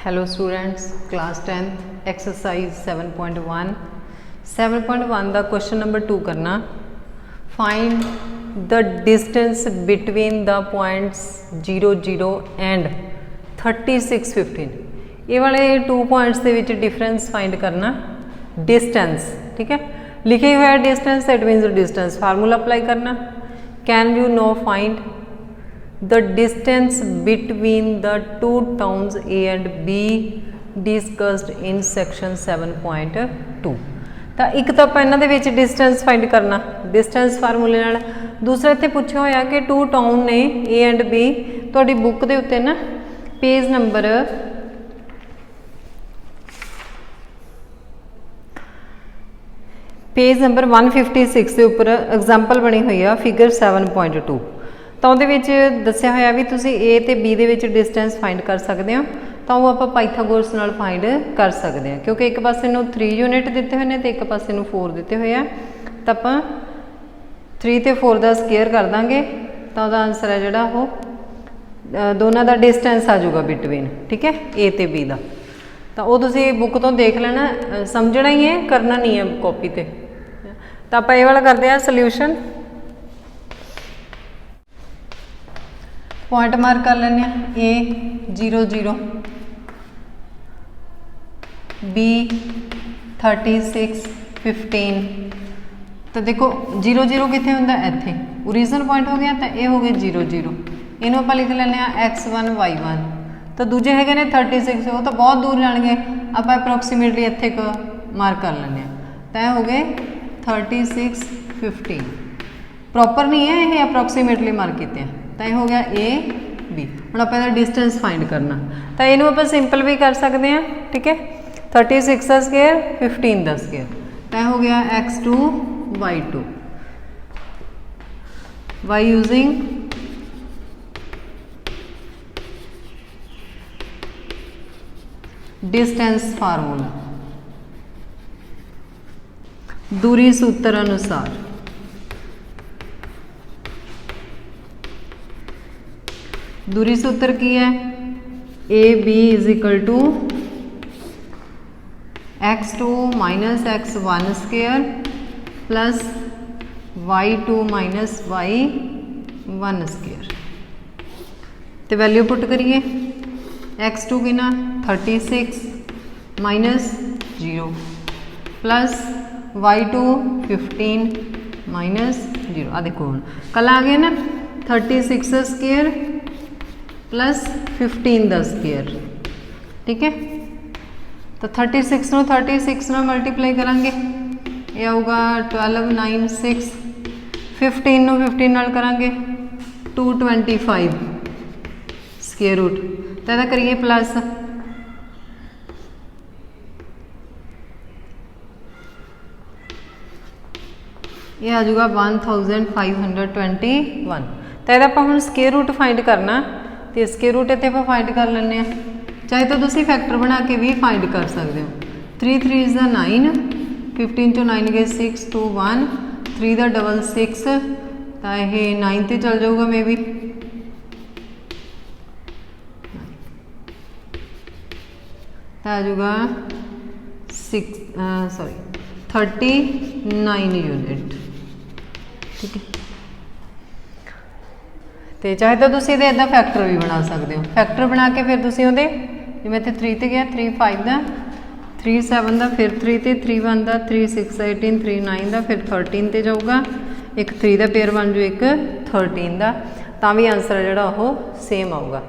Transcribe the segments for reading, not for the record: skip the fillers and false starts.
Hello students, class 10th exercise 7.1 ਦਾ question number 2 करना। Find the distance between the points 0 0 and 36 15। ये वाले 2 points ਦੇ ਵਿੱਚ difference find करना। distance ठीक है, लिखे हुआ है distance, that means distance formula apply करना। Can you now find the distance between the two towns A and B discussed in section 7.2। ਤਾਂ ਇੱਕ ਤਾਂ ਆਪਾਂ ਇਹਨਾਂ ਦੇ ਵਿੱਚ distance find ਕਰਨਾ distance ਫਾਰਮੂਲੇ ਨਾਲ। ਦੂਸਰਾ ਇੱਥੇ ਪੁੱਛਿਆ ਹੋਇਆ ਕਿ two town ਨੇ A and B। ਤੁਹਾਡੀ ਬੁੱਕ ਦੇ ਉੱਤੇ ਨਾ ਪੇਜ ਨੰਬਰ 156 ਦੇ ਉੱਪਰ ਐਗਜ਼ਾਮਪਲ ਬਣੀ ਹੋਈ ਆ ਫਿਗਰ 7.2। ਤਾਂ ਉਹਦੇ ਵਿੱਚ ਦੱਸਿਆ ਹੋਇਆ ਵੀ ਤੁਸੀਂ A ਤੇ B ਦੇ ਵਿੱਚ ਡਿਸਟੈਂਸ ਫਾਈਂਡ ਕਰ ਸਕਦੇ ਹੋ। ਤਾਂ ਉਹ ਆਪਾਂ ਪਾਈਥਾਗੋਰਸ ਨਾਲ ਫਾਈਂਡ ਕਰ ਸਕਦੇ ਹਾਂ, ਕਿਉਂਕਿ ਇੱਕ ਪਾਸੇ ਨੂੰ 3 ਯੂਨਿਟ ਦਿੱਤੇ ਹੋਏ ਨੇ ਤੇ ਇੱਕ ਪਾਸੇ ਨੂੰ 4 ਦਿੱਤੇ ਹੋਏ ਆ। ਤਾਂ ਆਪਾਂ 3 ਤੇ 4 ਦਾ ਸਕੁਅਰ ਕਰ ਦਾਂਗੇ ਤਾਂ ਉਹਦਾ ਆਨਸਰ ਹੈ ਜਿਹੜਾ ਉਹ ਦੋਨਾਂ ਦਾ ਡਿਸਟੈਂਸ ਆ ਜਾਊਗਾ ਬਿਟਵੀਨ, ਠੀਕ ਹੈ, A ਤੇ B ਦਾ। ਤਾਂ ਉਹ ਤੁਸੀਂ ਬੁੱਕ ਤੋਂ ਦੇਖ ਲੈਣਾ, ਸਮਝਣਾ ਹੀ ਹੈ, ਕਰਨਾ ਨਹੀਂ ਹੈ ਕਾਪੀ ਤੇ। ਤਾਂ ਆਪਾਂ ਇਹ ਵਾਲਾ ਕਰਦੇ ਹਾਂ ਸੋਲਿਊਸ਼ਨ। पॉइंट मार्क कर लेने A 0 0 B 36 15। तो देखो 0 0 कितने होंगे इत्थे ओरिजिन पॉइंट हो गया, तो ये हो गए 0 0। इनू आप लिख लें x1 y1। तो दूजे है ने 36, वो तो बहुत दूर जाएंगे, आप अप्रोक्सीमेटली इत्थे मार्क कर लें। तो यह हो गए 36 15। प्रॉपर नहीं है, ये अप्रोक्सीमेटली मार्क किए हैं। तो यह हो गया A B। हम आप डिस्टेंस फाइंड करना, तो इनू आप सिंपल भी कर सकते हैं, ठीक है। 36 का स्क्वायर 15 का स्क्वायर, तो यह हो गया x2 y2 by using distance formula दूरी सूत्र अनुसार। दूरी सूत्र की है A B is equal to x2 minus x1 square plus y2 minus y1 square. तो वैल्यू पुट करिए x2 की ना 36 माइनस 0 प्लस y2 15 माइनस 0। आ देखो कल आ गया ना 36 स्क्वायर प्लस 15 का स्क्वायर, ठीक है। तो 36 नो 36 ना मल्टीप्लाई करांगे, ये आऊगा 12 9 6। 15 नो 15 नाल करांगे 225 स्क्वायर रूट। तो यदा करिए प्लस, ये आ जाऊगा 1521। तो यदा आपां हुण स्क्वायर रूट फाइंड करना, तो स्क्वायर रूट इत्थे आपां फाइंड कर लें। चाहे तो तुसीं फैक्टर बना के भी फाइंड कर सकते हो। 3 3 इज़ 9, 15 चो 9 गए 6 2 1, 3 का डबल 6, तो यह 9 ते चल जाऊगा मे बी। तो आ जाऊगा 39 यूनिट, ठीक है। तो चाहे तो तुम ये इदा फैक्टर भी बना सकते हो। फैक्टर बना के फिर तुम वो जिमें इतने 3 ते गया 3 5 का, 3 7 का, फिर 3 ते 3 1 का, 3 6 18, 3 9 का, फिर 13 ते जाऊगा, एक 3 का पेयर बन जाऊ, एक 13 का। तो भी आंसर है जोड़ा वो सेम आऊगा,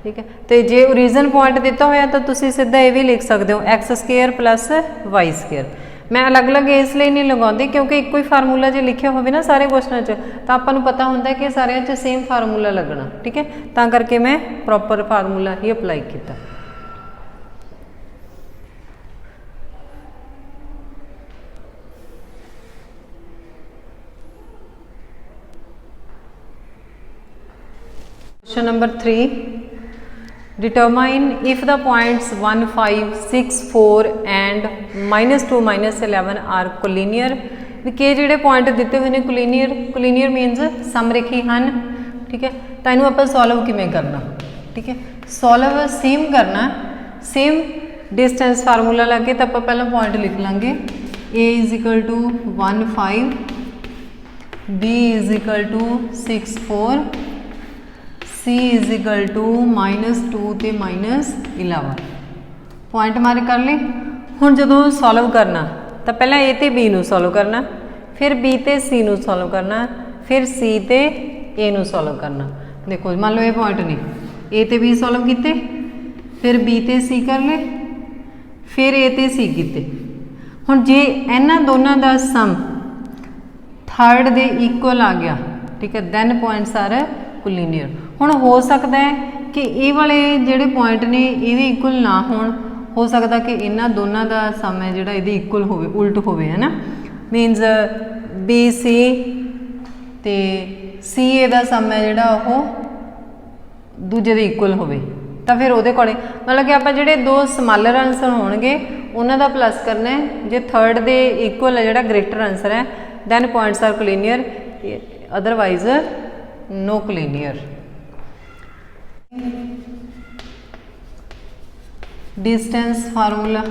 ठीक है। तो जे ओरिजिन पॉइंट दिता होया तो तुम सीधा ये भी लिख सकते हो x square plus y square. मैं अलग अलग इसलिए नहीं लगाती क्योंकि एक ही फार्मूला जो लिखे हो ना सारे क्वेश्चन तो आपको पता होंगे कि सारे सेम फार्मूला लगना, ठीक है। तो करके मैं प्रॉपर फार्मूला ही अप्लाई किया। Question number 3, determine if the points 1 5 6 4 and -2 -11 are collinear. भी के जिहड़े पॉइंट दिते हुए हैं कोलिनियर, कोलिनियर मीनस समरेखी हैं, ठीक है। तो इनू आप सॉल्व किवें करना, ठीक है। सॉल्व सेम करना, सेम डिस्टेंस फार्मूला लगे तो आप पहला पॉइंट लिख लाँगे a is equal to 1 5, b is equal to 6 4, c is equal to -2 ते -11 पॉइंट मारे कर ले। हुण जदों सॉल्व करना तो पहला a ते b नूं सॉल्व करना, फिर b ते c नूं सॉल्व करना, फिर c ते a नूं सॉल्व करना। देखो मान लो ये पॉइंट ने a ते b सॉल्व किए, फिर b ते c कर ले, फिर a ते c किए। हुण जे इन्हां दोनों का सम थर्ड दे इक्वल आ गया, ठीक है, दैन पॉइंट्स आर कोलिनियर। हुण हो सकता है कि ये वाले जिहड़े पॉइंट ने ये इक्वल ना होण, हो सकता कि इन्हां दोनों का सम है जिहड़ा इहदे इक्वल होवे, उल्ट होवे, है ना। मीनस बी सी ते सी ए दा सम है जिहड़ा ओह दूजे दे इक्वल होवे, तो फिर उहदे अकॉर्डिंग मतलब कि आप जिहड़े दो समालर आंसर होणगे उन्हां दा प्लस करना है। जे थर्ड दे इक्वल है जिहड़ा ग्रेटर आंसर है then points are collinear, otherwise no collinear. Distance formula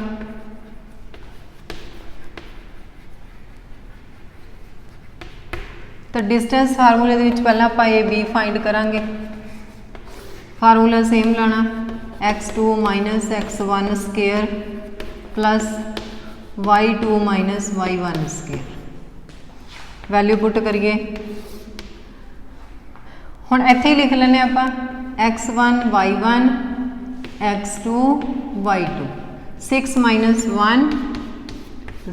तो डिस्टेंस फार्मूले दे विच पहला आपां ए बी फाइंड करांगे। फार्मूला सेम लाना x2 minus x1 square plus y2 minus y1 square. Value put करिए, हुण इत्थे ही लिख लैने आपां x1 y1 x2 y2, 6 minus 1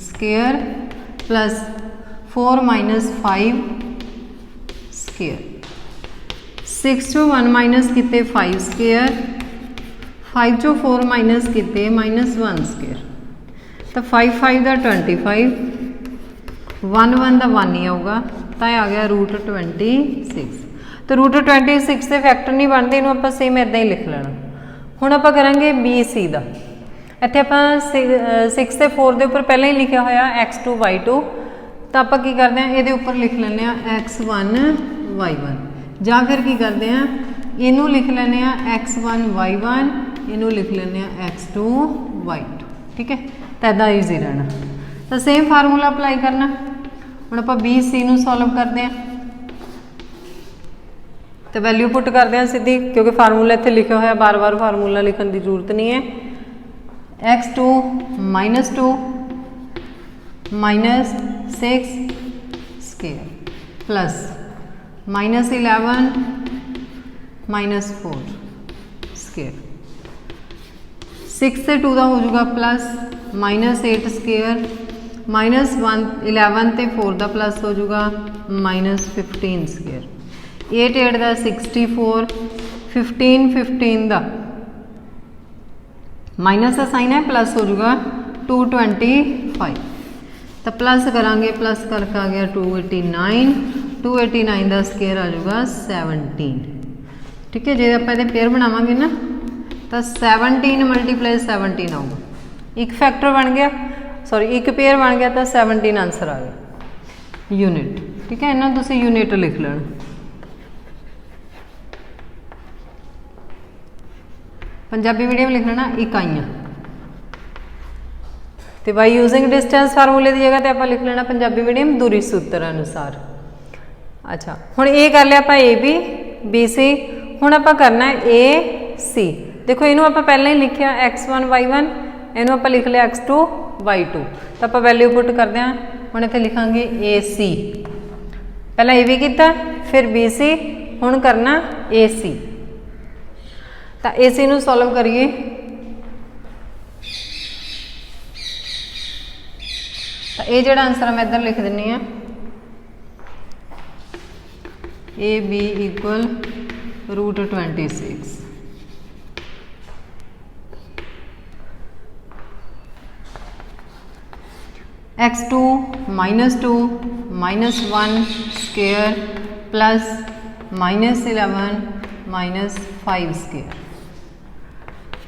square plus 4 minus 5 square. 6 चो 1 माइनस किते 5 स्केयर, 5 चो 4 माइनस किते -1 स्केयर। तो 5 5 का 25, 1 1 का 1 ही आऊगा, तो आ गया √26। तो √26 के फैक्टर नहीं बनते, इन्हूं आपां सेम इदां ही लिख लेना। हुण आपां करांगे बी सी का। इत्थे आपां 6 ते 4 के उपर पहले ही लिखा होया x2 y2, तो आपां की करते हैं ये उपर लिख लेने x1 y1, ਜਾਂ फिर की करते हैं इनू लिख लेने x1 y1, इनू लिख लेने x2 y2, ठीक है। तो इदा ईजी रहना। तो सेम फार्मूला अप्लाई करना। हुण आपां बी सी नू सॉल्व करते हैं, तो वैल्यू पुट करते हैं सीधी, क्योंकि फार्मूला इत्थे लिखा होया, बार बार फार्मूला लिखने की जरूरत नहीं है। x2 -2 -6 square plus -11 -4 square. 6 से 2 का हो जाएगा प्लस -8 स्केयर, -11 ते 4 का प्लस हो जाएगा -15 स्केयर। 8 8 का 64, 15 15 का माइनस का साइन है, प्लस हो जाएगा 225। तो प्लस करांगे, प्लस करके आ गया 289, 289 का स्केयर आ जाएगा 17, ठीक है। जो आप पेयर बनावांगे ना तो 17 मल्टीप्लाई 17 आऊगा, एक फैक्टर बन गया, सॉरी एक पेयर बन गया, तो 17 आंसर आ गया यूनिट, ठीक है। इन्होंने तुसीं यूनिट लिख लेना। पंजाबी मीडियम लिख लेना इकाइयां, तो बाई यूजिंग डिस्टेंस फार्मूले की जगह तो आप लिख लेना पंजाबी मीडियम दूरी सूत्र अनुसार। अच्छा हुण ये कर लिया आप ए बी बी सी, हुण आप करना है ए सी। देखो इनू आप पहले ही लिखिया x1 y1, इनू आप लिख लिया x2 y2, तो आप वैल्यू पुट करते हैं। हुण इत्थे लिखांगे ए सी, पहला ए बी किया फिर बी सी, हुण करना ए सी। तो ए सी नू सॉल्व करिए, तो ये जो आंसर मैं इधर लिख दिनी है A B equal √26। x2 -2 -1 square plus -11 -5 square.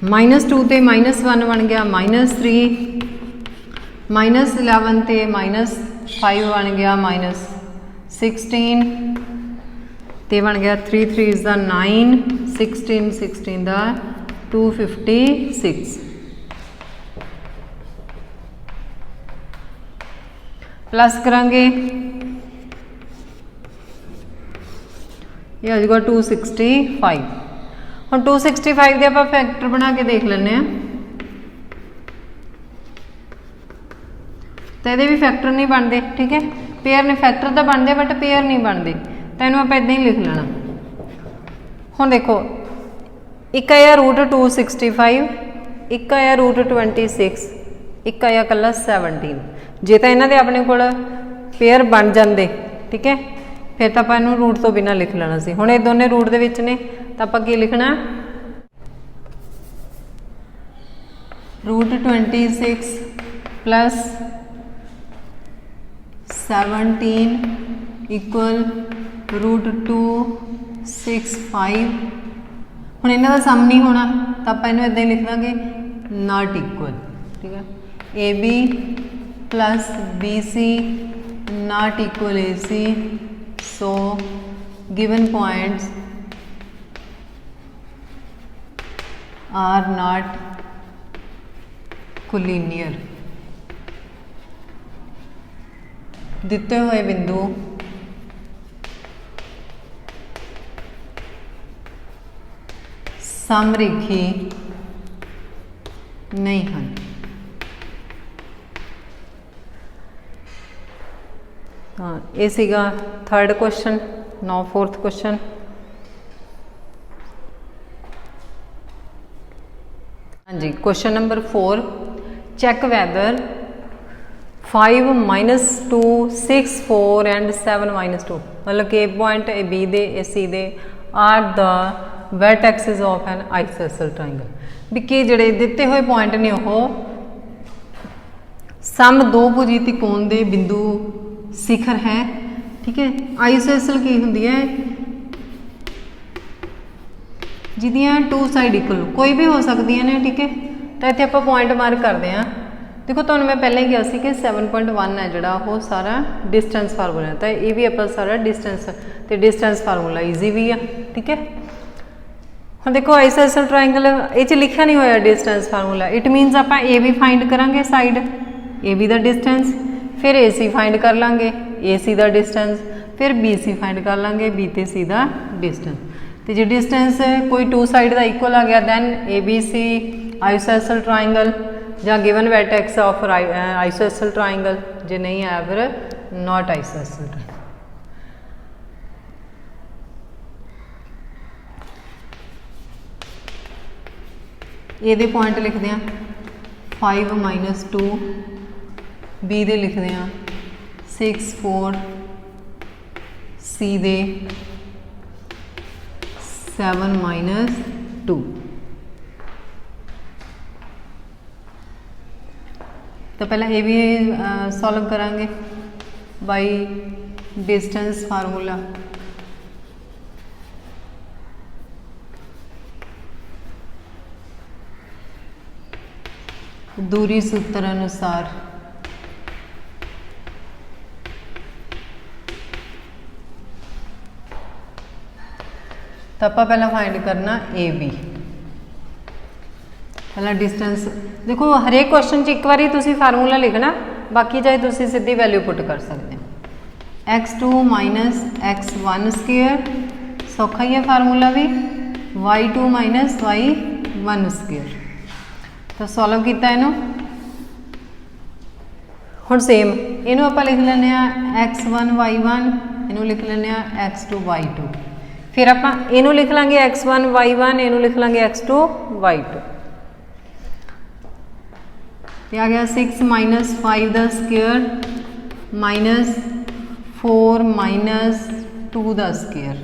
-2 ते -1 बन गया -3, -11 ते -5 बन गया -16, ते बन गया 3 3 9, 16 16 का 256 प्लस करांगे ये आ जाएगा 265। हम 265 के आप फैक्टर बना के देख लें तो ये भी फैक्टर नहीं बनते, ठीक है। पेयर ने फैक्टर तो बनते बट पेयर नहीं बनते, तो इन्हों आप इदा ही लिख लेना। हुण देखो एक आया रूट 265, एक आया रूट 26, एक आया कला 17। जे तो इन्हों के अपने को पेयर बन जाते, ठीक है, फिर तो आप इन्हूं रूट तो बिना लिख लेना सी। हुण ये दोनों रूट दे विच ने तो आप की लिखना रूट 26 प्लस 17 इक्वल रूट 265। हुण इन्हां दा सम नहीं होना तो आप इन्हूं इदां ही लिख देंगे नॉट इक्वल, ठीक है। A B plus B C not equal A C, so given points are not collinear. दिते हुए बिंदु समरेखी नहीं हैं। हाँ, ये सीगा third question. Now fourth question. हाँ जी, question number 4, check whether 5 - 2 6 4 and 7 - 2 मतलब कि ए पॉइंट ए बी दे ए सी दे are the vertices of an isosceles triangle. भी कि जिहड़े दिते हुए पॉइंट ने वो सम दो भुजी त्रिकोण दे बिंदु शिखर है, ठीक है। आइसोसेलेस की हुंदी है जिहदियां टू साइड इक्वल कोई भी हो सकती ने, ठीक है। तो इत्थे आपां पॉइंट मार्क करते हैं। देखो तुहानूं मैं पहले ही कहा सी कि 7.1 है जिहड़ा वो सारा डिस्टेंस फार्मूला है, तो ये भी आपां सारा डिस्टेंस ते डिस्टेंस फार्मूला ईजी भी है, ठीक है। हुण देखो आइसोसेलेस ट्रायंगल ये च लिखा नहीं होया डिस्टेंस फार्मूला, इट मीनस आपां ए बी फाइंड करांगे साइड ए बी का डिस्टेंस, फिर ए सी फाइंड कर लांगे ए सी का डिस्टेंस, फिर बी सी फाइंड कर लांगे बी ते सी का डिस्टेंस। तो जो डिस्टेंस कोई टू साइड का इक्वल आ गया then A B C isosceles triangle या given vertex of isosceles triangle, जो नहीं आया फिर नॉट आइसोसेलेस ट्रायंगल। ये पॉइंट लिखते हैं 5 - 2, बी दे लिखते हैं 6 4, सी दे 7 - 2। तो पहले ये भी सॉल्व करांगे बाई डिस्टेंस फार्मूला। दूरी सूत्र अनुसार तो आप पहला फाइंड करना ए बी। पहला डिस्टेंस देखो हरेक क्वेश्चन एक बार तुसी फार्मूला लिखना, बाकी चाहे तुसी सीधी वैल्यू पुट कर सकते हैं। x2 - x1 स्क्वेयर सौखा ही है फार्मूला भी, y2 - y1 स्क्वेयर। तो सॉल्व किया इनू। हुण सेम इनू आप लिख लें x1 y1, इनू लिख लें x2 y2, फिर आप इनू लिख लांगे x1 y1, इनू लिख लांगे x2 y2। आ गया 6 - 5 का स्क्वेयर -4 - 2 का स्क्वेयर।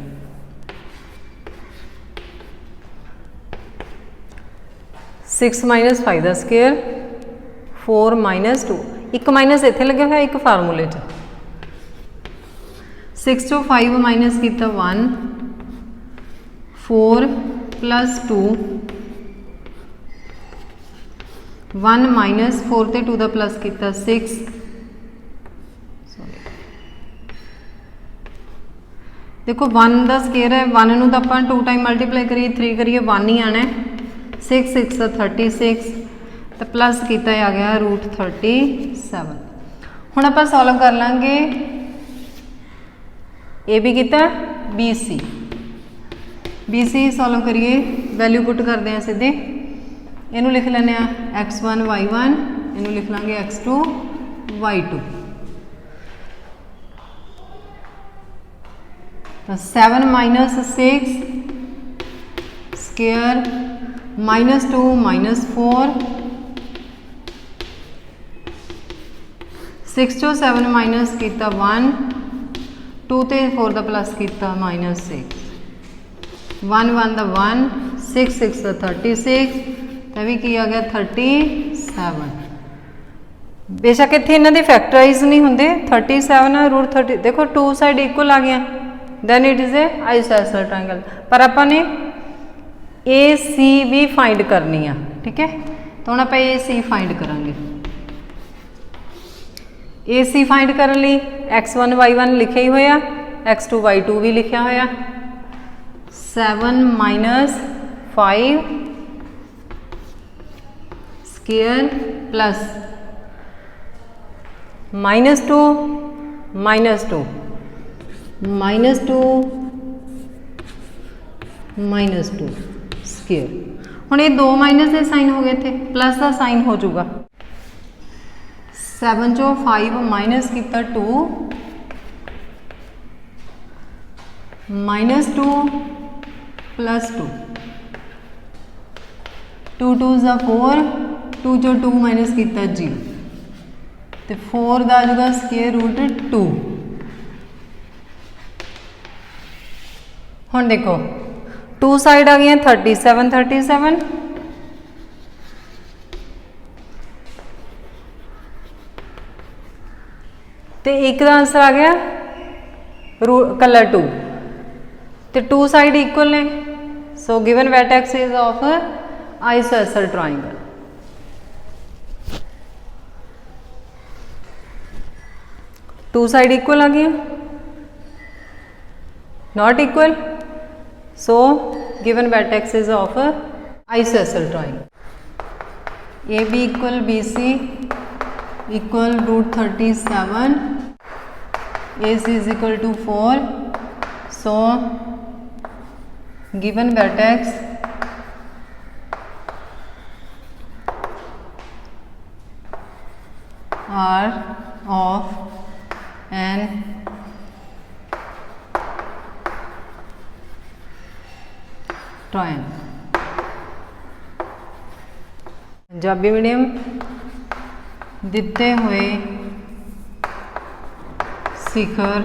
6 - 5 का स्क्वेयर 4 - 2, एक माइनस इत्थे लगे हुआ एक फार्मूले च। 6 चो 5 माइनस किया 1, 4 + 2, 1 - 4 ते 2 का प्लस किया 6, देखो 1 का स्केयर है 1 नूं तो आप 2 टाइम मल्टीप्लाई करिए 3 करिए 1 ही आना है, 6 6 36 तो प्लस किया आ गया √37। हुण आपां सॉल्व कर लांगे ए भी किया बी सी सॉल्व करिए वैल्यू पुट करते हैं सीधे इनू लिख लें x1 y1 इनू लिख लांगे x2 y2 तो 7 - 6 स्क्वायर -2 -4 6 चो 7 माइनस किया 1 2 ते 4 का प्लस किया -6 1 1 का 1 6 6 का 36 तो भी की आ गया 37। बेशक इतने इन्हों की फैक्टराइज नहीं होंगे 37 √30 देखो 2 साइड इक्वल आ गया then it is a isosceles triangle पर आपने ए सी भी फाइंड करनी है ठीक है। तो हम आप ए सी फाइंड करांगे ए सी फाइंड करने लिए x1 y1 लिखा ही होया x2 y2 भी लिखा होया 7 - 5 स्क्वायर प्लस -2 -2 -2 स्क्वायर हुण ये 2 माइनस के साइन हो गए थे प्लस का साइन हो जाऊगा 7 चो 5 माइनस किया 2 -2 + 2 2 2 4 2 चो 2 माइनस किया 0 तो 4 का आ जाएगा √2। हुण देखो 2 साइड आ गई 37 37 तो एक का आंसर आ गया कलर 2 तो 2 साइड इक्वल ने so given vertex is of isosceles triangle. Two side equal आ गया not equal so given vertex is of isosceles triangle A B equal B C equal √37 AC is equal to 4 so given vertex are of an triangle। Punjabi medium दिते हुए शिखर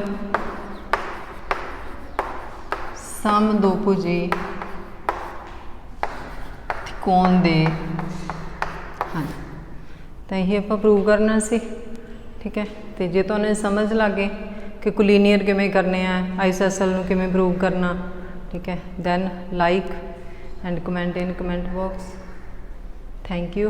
सम दोभुजी त्रिकोण दे हाँ तो यही आप prove करना सी ठीक है। तो जे तो समझ लग गए कि कोलिनियर किमें करने हैं आइसोसेलेस नूं किमें प्रूव करना ठीक है then like and comment in comment box. Thank you.